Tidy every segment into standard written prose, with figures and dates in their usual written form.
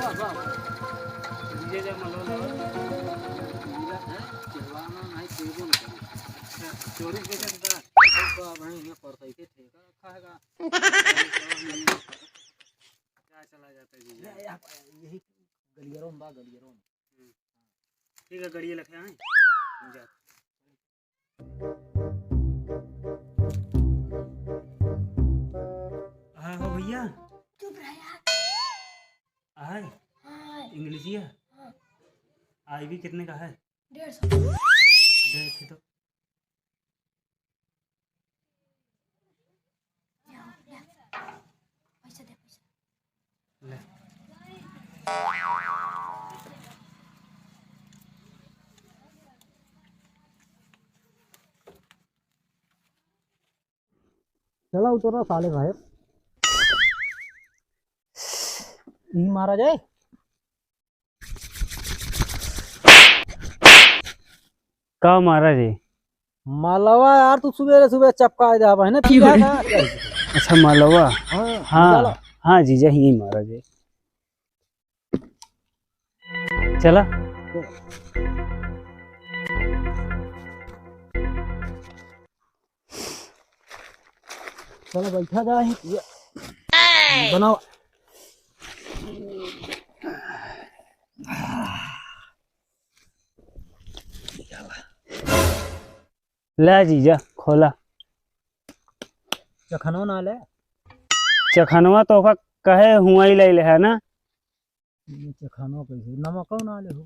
ये जब मलो लो मेरा है चलवाना नहीं देबो न चोरी के चलता तो भाई ये पड़ता ही ठेका खाएगा क्या चला जाता है जी यही गलियारों बा गलियारों ठीक है गड़िए लखे हैं जा हाँ हो भैया चुप रह यार। हाय हाय इंग्लिशिया हाँ आई भी कितने का है 150 देखे तो पैसा दे पैसा ले चला उतरो साले भाई यही मारा जाए। का मारा जी मालवा यार तू सुबह सुबह चपका दे भाई ना पिया का अच्छा मालवा हाँ हाँ हाँ जीजा ही मारा जी चला चलो बैठा जाए बनाओ ला जीजा खोला चखनो ना ले चखनवा तो का कहे हुआ ही ले है ना चखनो कैसे नमक ना ले हो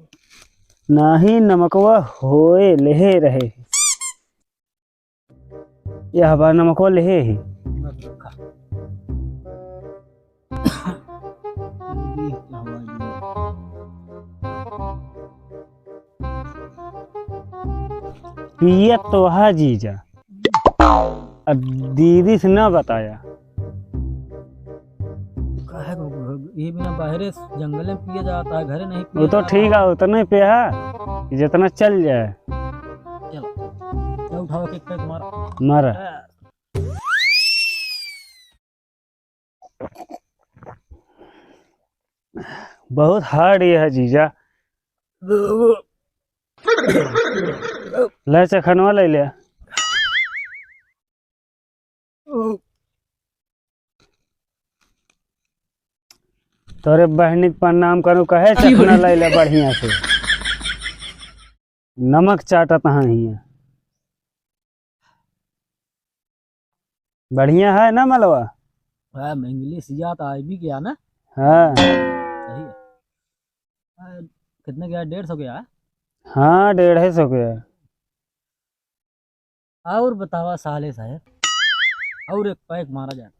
नाही नमकवा होए लेहे रहे यह बार नमकवा लेहे ही मत रखा पिया तो हा जीजा अब दीदी से ना बताया ये बिना बाहरे जंगल में पिया जाता है घरे नहीं वो पिया तो जाता। ठीक है उतना ही पिया जितना चल जाए चलो क्या उठाओ के पैक मार मर बहुत हार्ड ये है जीजा ले चखनवा ले ले तोरे बहनी के प्रणाम करू कहे चखना ले ले बढ़िया से नमक चाटत हाँ हिया बढ़िया है ना मलवा हाँ इंग्लिश याद आ भी गया ना हाँ सही है कितने गया 150 गया हाँ 150 के और बतावा साले साहब और एक पैक मारा जाए।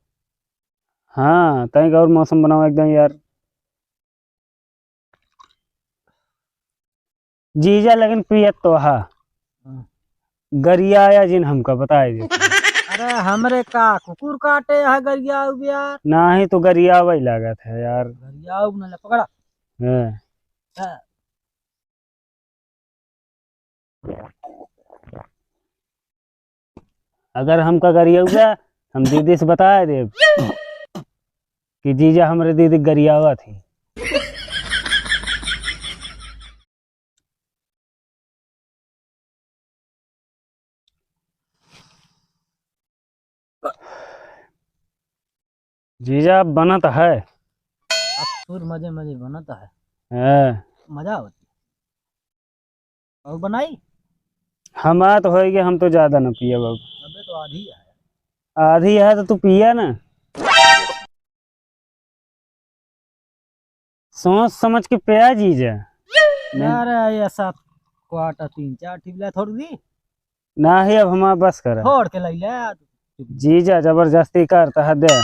हाँ तय और मौसम बनाओ एकदम यार जीजा लेकिन पियत तो हा गरिया आया जिन हमका बताए दे अरे हमरे का कुकुर काटे है गरिया यार ना ही तो गरिया वही लागत है यार गरिया न पकड़ा हाँ। हाँ। अगर हमका गरिया हुआ हम दीदी से बताए दे कि जीजा हमारे दीदी गरिया हुआ थी जीजा बनत है अब सुर मजे मजे बनता है हाँ। मजा होती और बनाई हमारा तो होएगी हम तो ज्यादा ना पिया बाबू अबे तो आधी है आधी है तो तू पिया ना सोच समझ के पिया जीजा अरे ऐसा क्वार्टर 3-4 ठिबला थोड़ी दी ना ही अब हमारा बस कर छोड़ के लई ले जीजा जबरदस्ती करता है दे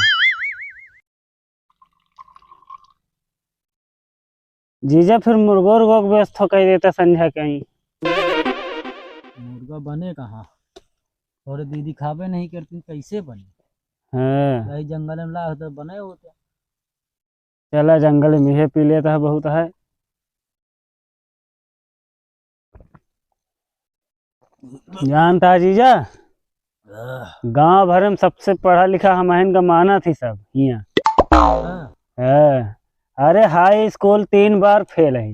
जीजा फिर मुर्गो उर्गो को व्यस्त कर देता संझा कहीं मुर्गा बने कहाँ और दीदी खावे नहीं करती कैसे बने हाँ कहीं जंगल में ला तो बने होते चला जंगल में ही पी लेता है बहुत है जानता है जीजा गांव भर में सबसे पढ़ा लिखा हमारे का माना थी सब यहाँ है अरे हाई स्कूल 3 बार फेल है।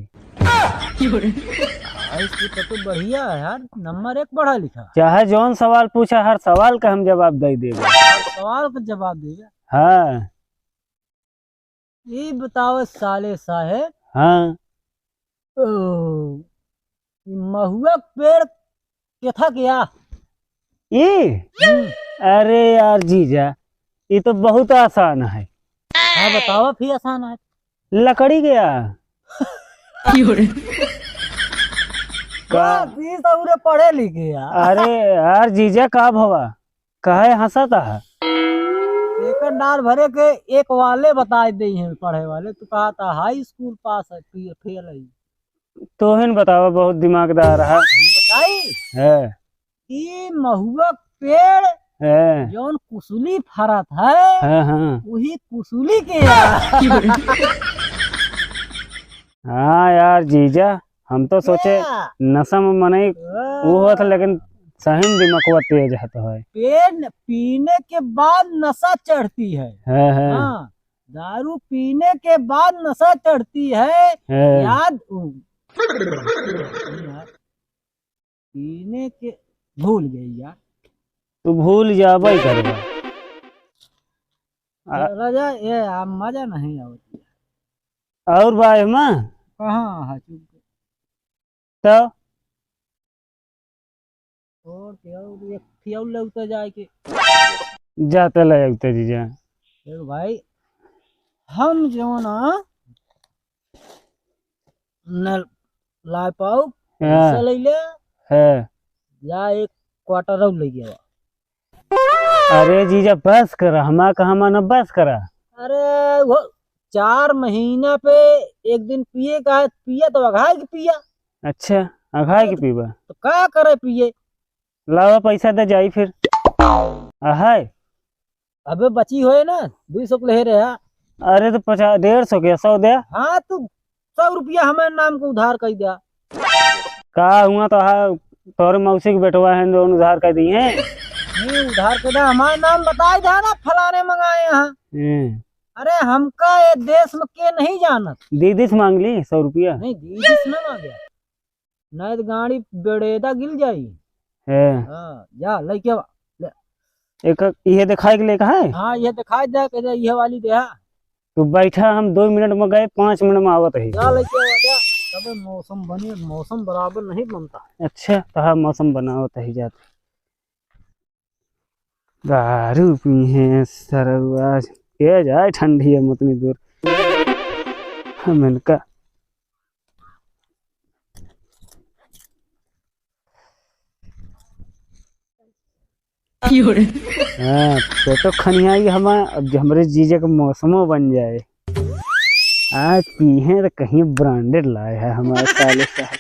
इसकी तो बढ़िया है यार, नंबर 1 पढ़ा लिखा। चाहे जौन सवाल पूछा हर सवाल का हम जवाब दे देगा। सवाल का जवाब देगा। हाँ ये बताओ साले साहेब, हाँ। ओ, महुआ पेड़ क्या था क्या? ये अरे यार जीजा, ये तो बहुत आसान है। हाँ बताओ फिर, आसान है। लकड़ी गया का। पूरे पढ़े लिखे यार। अरे यार जीजा का भवा कहे हंसता है। एक डाल भरे के एक वाले बता दे हैं पढ़े वाले, तो कहा था हाई स्कूल पास है फिर फेल है। तो हिन बतावा बहुत दिमागदार है। बताई है कि महुआ पेड़ है जौन कुसुली फरत है, हाँ वही कुसुली के यार। हाँ यार जीजा, हम तो सोचे नशा में मने वो हुआ था, लेकिन सही में दिमाग तेज है तो है। पेड़ पीने के बाद नशा चढ़ती है। है हाँ, दारू पीने के बाद नशा चढ़ती है। याद पीने के भूल गई यार। तू भूल जाबा ही करबा। राजा ये मजा नहीं आवती। और भाई माँ कहाँ है चुप तो और एक फियाउल लगता जाए के। जाते लगते जीजा। देखो भाई, हम जो ना न ला पाओ पैसा ले ले है। या एक क्वार्टर और ले गया। अरे जीजा बस करा, हमा कहा माना बस करा। अरे वो 4 महीना पे एक दिन पिए का है, पिया तो अघाय के पिया। अच्छा अघाय के पीबा तो क्या करे पिए। लावा पैसा दे जाई फिर। हाय अबे बची हुए ना 200 ले रहे। अरे तो 50 150 के 100 दे। हाँ तो 100 रुपया हमारे नाम को उधार कर दिया। का हुआ तो हाँ, तोरे मौसी के बेटवा है दोनों उधार कर दी है। नहीं उधार के हमारा नाम बताया था ना, फलाने मंगाए यहाँ। अरे हमका ये देश में के नहीं जानत। दीदी से मांग ली 100 रुपया। नहीं दीदी से ना मांगे, नहीं तो गाड़ी बेड़ेदा गिल जाई। हाँ जा लेके आ। एक ये दिखाई के लिए कहा है। हाँ ये दिखाई दे के ये वाली दे। तू बैठा, हम 2 मिनट में गए, 5 मिनट में आवत है। जा लेके आ जा। तब मौसम बने, मौसम बराबर नहीं बनता। अच्छा तो हाँ मौसम बनावत ही जाते। दारू पी है सरवा के जाए, ठंडी है उतनी दूर हम इनका। हाँ तो खनियाई हमारे जीजे का मौसमो बन जाए। आज पी है तो कहीं ब्रांडेड लाए है हमारे साले साहब।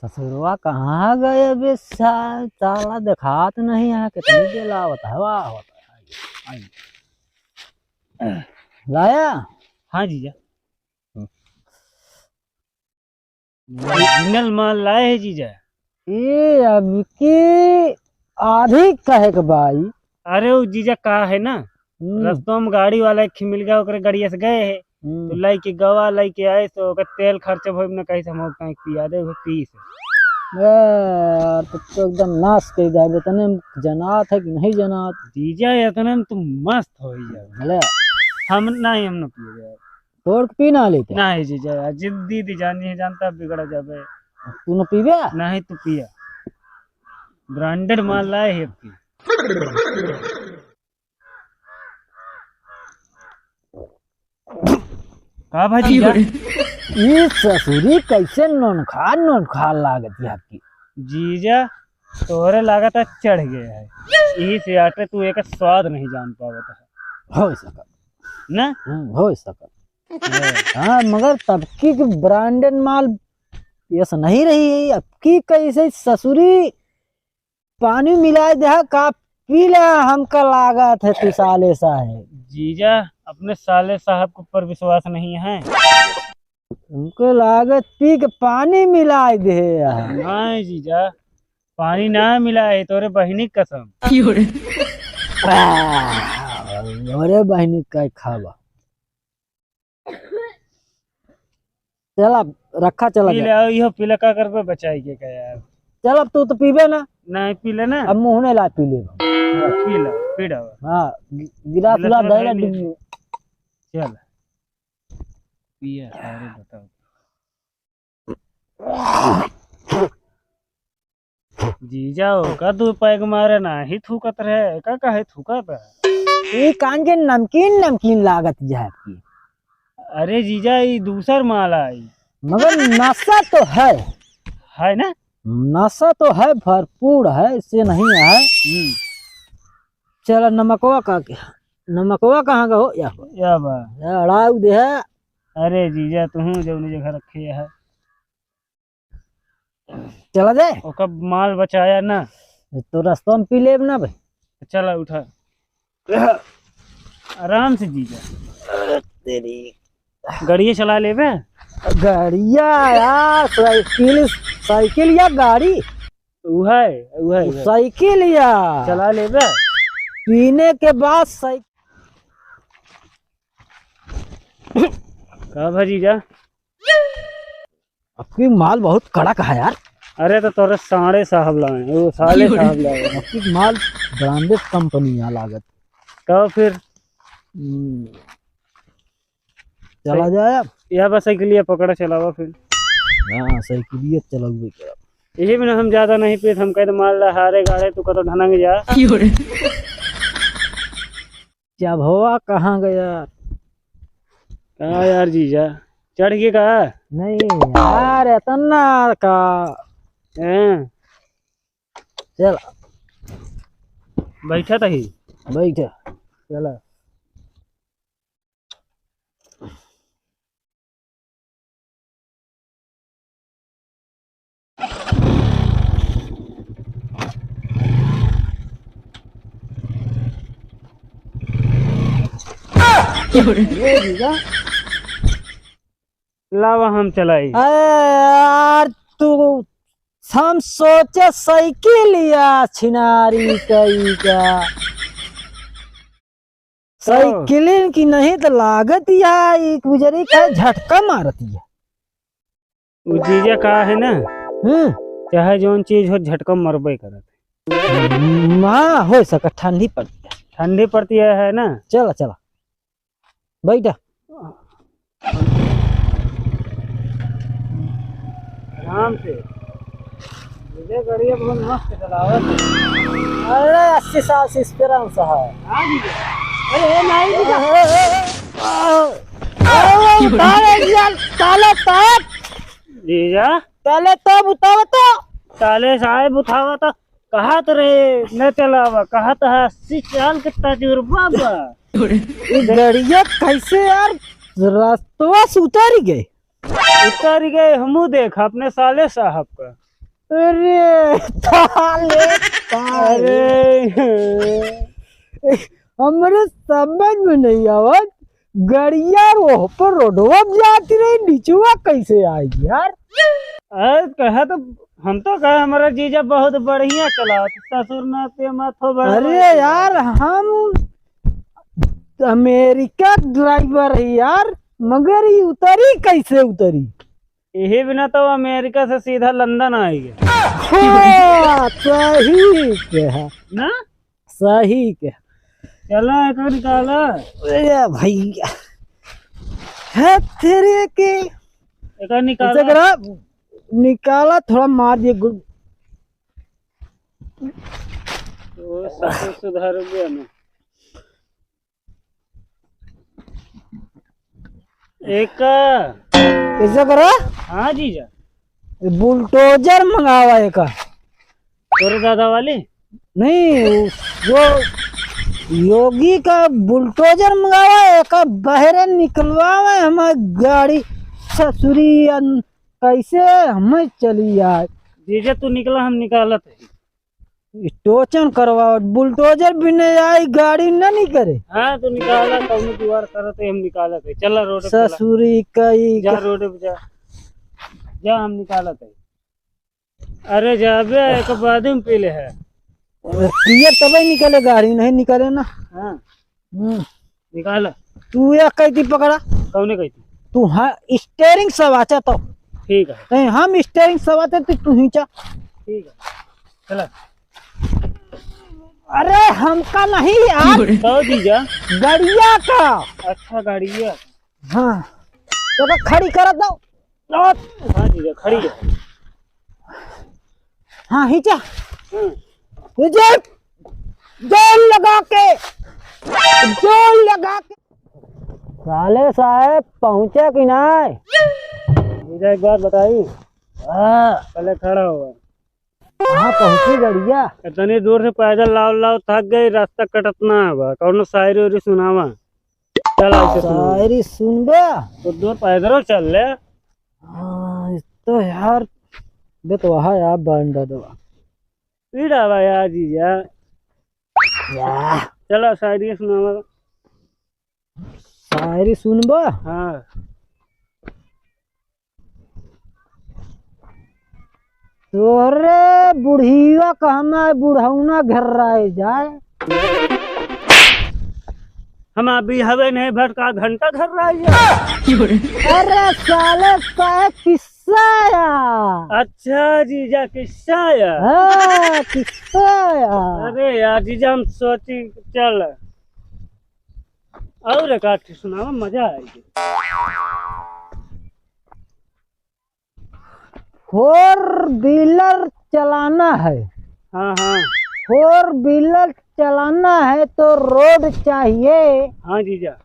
ससुरवा कहाँ गए अबे साला दिखात नहीं है। कितनी देर लावत है। वाह लाया। हाँ जीजा ओरिजिनल माल लाए है जीजा। ये अभी की आधी कहे के भाई। अरे वो जीजा का है ना, रस्तों में गाड़ी वाला एक मिल गया, ओकरे गाड़िया से गए है तो लाई के गवा लाई के आए, तो ओकर तेल खर्चा भइल ना, कहीं से हम कहीं पिया दे पी से। यार तो एकदम नाश कर दिया। इतने जनात है कि नहीं जनात। जीजा इतने में तुम मस्त हो जाओ। हम नहीं, हम न पिए तोड़ के पीना लेते नहीं जीजा। जिद्दी दी जानी है, जानता बिगड़ जाबे। तू न पीबे नहीं तू पिया, ब्रांडेड माल लाए है आपकी। का भाजी ये ससुरी कैसे नोनखा लागत है आपकी। जीजा तोरे लागत चढ़ गया है, यही से आटे तू एक स्वाद नहीं जान पावत है। हो सका ना हो सका। हाँ मगर तबकी की ब्रांडेड माल ऐसा नहीं रही है। अब की कैसे ससुरी पानी मिलाए दे का पी ले। हमका लागत है तू साले साहब। जीजा अपने साले साहब के ऊपर विश्वास नहीं है। उनको लागत पी के पानी मिलाए दे। नहीं जीजा पानी ना मिला है तोरे बहिनी की कसम। अरे बहनी का खावा। चल अब रखा चला पी ले जा। आओ इहो पीला का करबे बचाई के का यार। चल अब तू तो पीबे ना, नहीं पी ले ना। अब मुंह ने ला पी ले। हाँ, पी ला पी डावा। हाँ गिलास गिलास उलास में दे ले ले। चल पिया अरे बताओ। जीजा हो का तू पैग मारे ना ही थूकत रहे का काहे थूकत है? ये कान के नमकीन नमकीन लागत जाए आपकी, अरे जीजा ये दूसर माल आई मगर नशा तो है ना। नशा तो है, भरपूर है, इससे नहीं है। चलो नमकवा कहाँ का हो या बा अड़ाऊ दे है। अरे जीजा तू जौन जगह रखे है चला दे ओका माल बचाया ना। तो रास्ता में पी लेब ना भाई। चला उठा आराम से जीजा। तेरी गाड़िया चला लेबे। गाड़िया यार, साइकिल या गाड़ी? उहे साइकिल या चला लेबे। पीने के बाद का भा जीजा? आपकी माल बहुत कड़क है यार। अरे तो तोरे साढ़े साहब लाए वो साले साहब लाए। आपकी माल ब्रांडेड कंपनी है लागत। तो फिर चला जाए अब। या बस साइकिलिया पकड़ा चलावा फिर। हाँ साइकिलिया चलाओगे क्या? यही में हम ज्यादा नहीं पीते, हम कहते माल हारे गाड़े तू कतो ढनंग जा। क्या भवा कहाँ गया? कहा यार जीजा चढ़ गए का? नहीं यार इतना का। हैं? चल बैठा था ही बैठ चला। लावा हम चलाई। यार तू हम सोचे साइकिल या छिनारी कई का साइकिल की नहीं तो लागत या एक गुजरी का झटका मारती है। वो जीजा का है ना, हम्म चाहे जोन चीज हो झटका मरबे करत। माँ हो सका ठंडी पड़ती है। ठंडी पड़ती है ना। चला चला बैठा। आराम से मुझे गाड़ियाँ बहुत मस्त चलावत है। अरे 80 साल से एक्सपीरियंस है। हाँ जीजा। अरे नहीं जीजा ताले तब उताव तो साले साहेब उठावा तो कहा तो रहे न चलावा, कहा तो 80 साल के तजुर्बा बा। गड़िया कैसे यार रास्तवा से उतारी गए? उतर गए हमू देख अपने साले साहब का। अरे ताले अरे हमारे समझ में नहीं आवत। गड़िया वो पर रोडवा जाती रही, नीचुआ कैसे आएगी यार? अरे कहा तो हम तो कहे हमारा जीजा बहुत बढ़िया चला, ससुर ना पे माथो बड़ा। अरे यार हम अमेरिका ड्राइवर है यार, मगर ये उतरी कैसे उतरी? यही बिना तो अमेरिका से सीधा लंदन आएगी सही कहा ना। सही कहा। चलो एक निकाला। अरे भैया है तेरे के एक निकाला। करा निकाला, थोड़ा मार दिए गुड। तो सब सुधार गया ना। एक कैसे करा? हाँ जीजा बुलडोजर मंगावा एक। तोरे दादा वाली नहीं वो योगी का बुलडोजर मंगावा एक, बहरे निकलवावे हमारी गाड़ी ससुरी कैसे हमें चली यार। जीजा तू निकला हम निकाला थे। टोचन करवाओ, बुलडोजर भी नहीं आई, गाड़ी ना नहीं करे। हाँ तू निकाला तब दीवार करते हम निकाला थे। चला रोड पे चला। ससुरी कई जा रोड पे जा हम निकाला थे। अरे जाबे एक बाद में पी ले है। पियर तब निकले, गाड़ी नहीं निकले ना। हाँ हम्म, निकाल। तू या कैदी पकड़ा, कौन कहती? तू हाँ स्टेयरिंग सवाचा तो ठीक है नहीं, हम स्टेयरिंग सवाते तो तू हिंचा। ठीक है चला। अरे हमका नहीं यार, तो जीजा। गड़िया का। अच्छा गाड़ी है। हाँ तो खड़ी कर दो। हाँ जीजा खड़ी है। हाँ हिंचा, हाँ। मुझे जोर लगा के, जोर लगा के। साले साहब पहुंचे कि नहीं? जीजा एक बात बताई। हाँ पहले खड़ा हुआ। कहाँ पहुंची गड़िया? इतनी दूर से पैदल लाओ लाओ थक गई, रास्ता कटतना है। कौन शायरी उरी सुनावा? चल ऐसे सुनावा। शायरी सुन बे। तो दूर पैदल चल ले। हाँ तो यार दे तो वहाँ यार बंद दो पीड़ा बा यार जीजा। या चलो शायरी सुनावा। शायरी सुनबो। हाँ तोरे बुढ़िया कहना बुढ़ौना घेर रहा है जाए। हम अभी हवे नहीं भटका घंटा घर रहा है। अरे साले का किस्सा यार। अच्छा जीजा किस्सा यार। हाँ किस्सा यार। अरे यार जीजा हम सोची चल और एक आठ सुनावा, मजा आएगी। फोर व्हीलर चलाना है। हाँ हाँ फोर व्हीलर चलाना है तो रोड चाहिए, हाँ जीजा।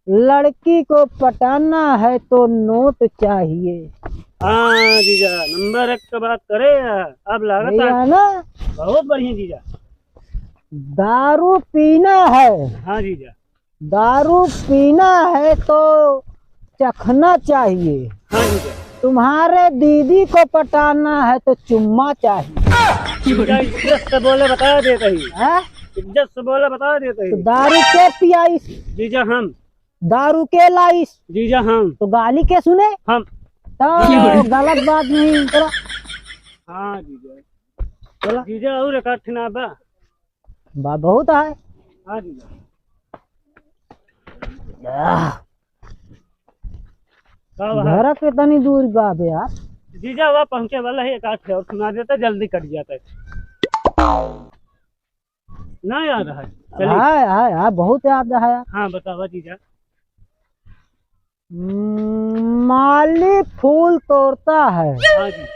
लड़की को पटाना है तो नोट चाहिए। हाँ जीजा नंबर एक का बात करे यार। अब लागत भैया ना बहुत बढ़िया जीजा। दारू पीना है, हाँ जीजा। दारू पीना है तो चखना चाहिए, हाँ जीजा। तुम्हारे दीदी को पटाना है तो चुम्मा चाहिए। जीजा इज्जत से बोले बता देते ही। है? इज्जत से बोले बता देते तो ही। दारू के पियाईस, जीजा हम। दारू के लाइस जीजा हम। तो गाली के सुने हम। तो गलत बात नहीं करा। हाँ जीजा। जीजा और एक आठ ना बा। बहुत है। हाँ जीजा। घर के तनी दूर बा बे यार। जीजा वहाँ पहुँचे वाला है, एक आठ और सुना देता जल्दी कट जाता है। ना याद है? चलिए। है बहुत याद है। हाँ बतावा जीजा। माली फूल तोड़ता है। हाँ जी।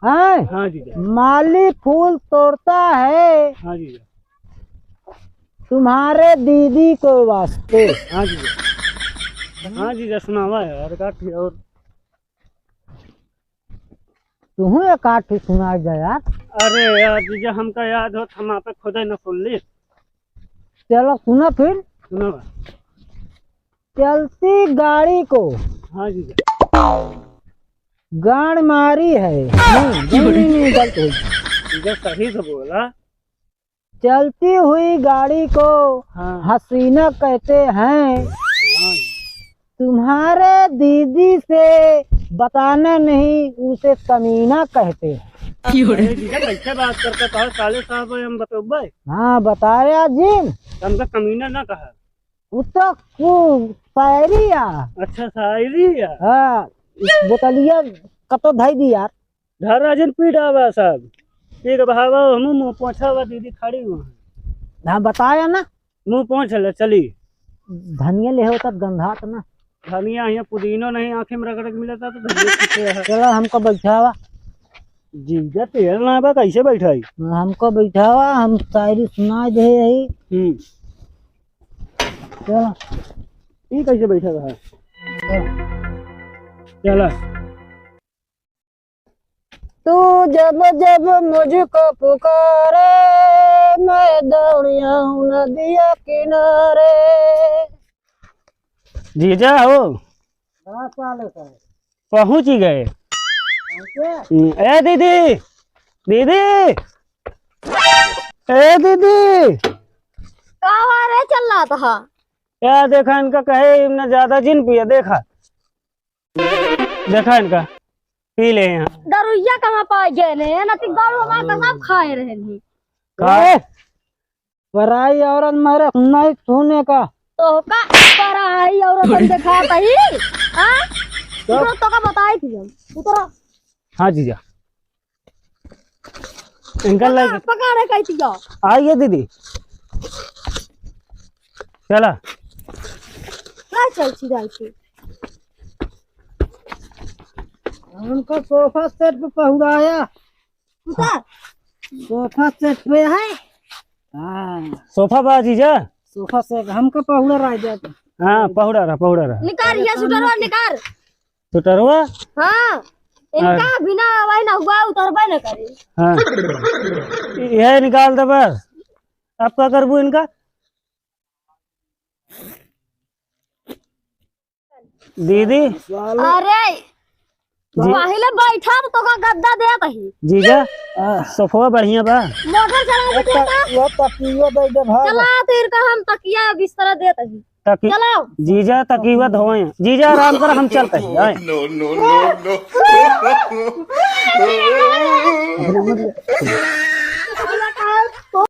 हैं? हाँ जीजा। माली फूल तोड़ता है हाँ जीजा। तुम्हारे दीदी को वास्ते। हाँ जीजा। हाँ जीजा सुनावा यार एक आठ और। तू एक आठ सुना जा यार। अरे यार जीजा हमका याद हो, हम आप खुद ही न सुन ली। चलो सुना फिर। सुनावा। चलती गाड़ी को हाँ जीजा। गाड़ मारी है। नहीं गलत हुई। जीजा सही से बोला। चलती हुई गाड़ी को हाँ हसीना कहते हैं, हाँ। तुम्हारे दीदी से बताना नहीं उसे कमीना कहते हैं। अरे जीजा कैसे बात करता था साले साहब, हम बतौबे। हाँ बताया जी। हमका कमीना ना कहा। वो तो शायरी यार। अच्छा शायरी यार। हाँ बोतलिया कतो धाई दी यार। घर राजन पीड़ा बा साहब। ठीक बहावा हम मुँह पहुँचा हुआ दीदी खड़ी हुआ। हाँ बताया ना। मुँह पहुँच ले चली। धनिया ले होता गंधा तो ना। धनिया यहाँ पुदीनो नहीं आँखें में रगड़ के मिला था तो धनिया पीछे है। चलो हमको बैठावा। जीजा तेल ना बा कैसे बैठाई? हमको बैठावा, हम शायरी सुना दे यही। चलो ये कैसे बैठा रहा? चला। तू जब जब मुझको पुकारे मैं दौड़ आऊं नदिया किनारे। जीजा हो पहुंच ही गए। ए दीदी, दीदी, ए दीदी। कहाँ रे चल रहा था? क्या देखा इनका, कहे इनने ज्यादा जिन पिया। देखा देखा इनका। पी ले यहाँ दरुइया कहाँ पाए गए ने ना ती गाड़ू हमार का सब खाए रहे नहीं ए, पराई औरत मेरे नहीं छूने का। तो का पराई और अपन देखा तही हां तो का बताई थी हम उतरा हाँ जीजा इनका लाइक पकाड़े कहती जा आइए दीदी। चला ना चल छी हमको सोफा सेट पे पहुंचाया। उतर सोफा सेट पे है। हाँ सोफा बा जीजा सोफा सेट हमको पहुंचा रहा है। हाँ पहुड़ा रहा निकाल ये सुटरवा निकाल सुटरवा हां इनका बिना वाई ना हुआ उतरबा न करे। हाँ यह निकाल दे बस। अब क्या करबू इनका दीदी अरे पहले बैठा तो का गद्दा दे तही जीजा सोफा बढ़िया बा मोटर चला के वो तकिया दे दे भाई। चला तीर का हम तकिया बिस्तर दे तही तकी चलाओ जीजा तकीवा धोए जीजा आराम कर हम चलते हैं no.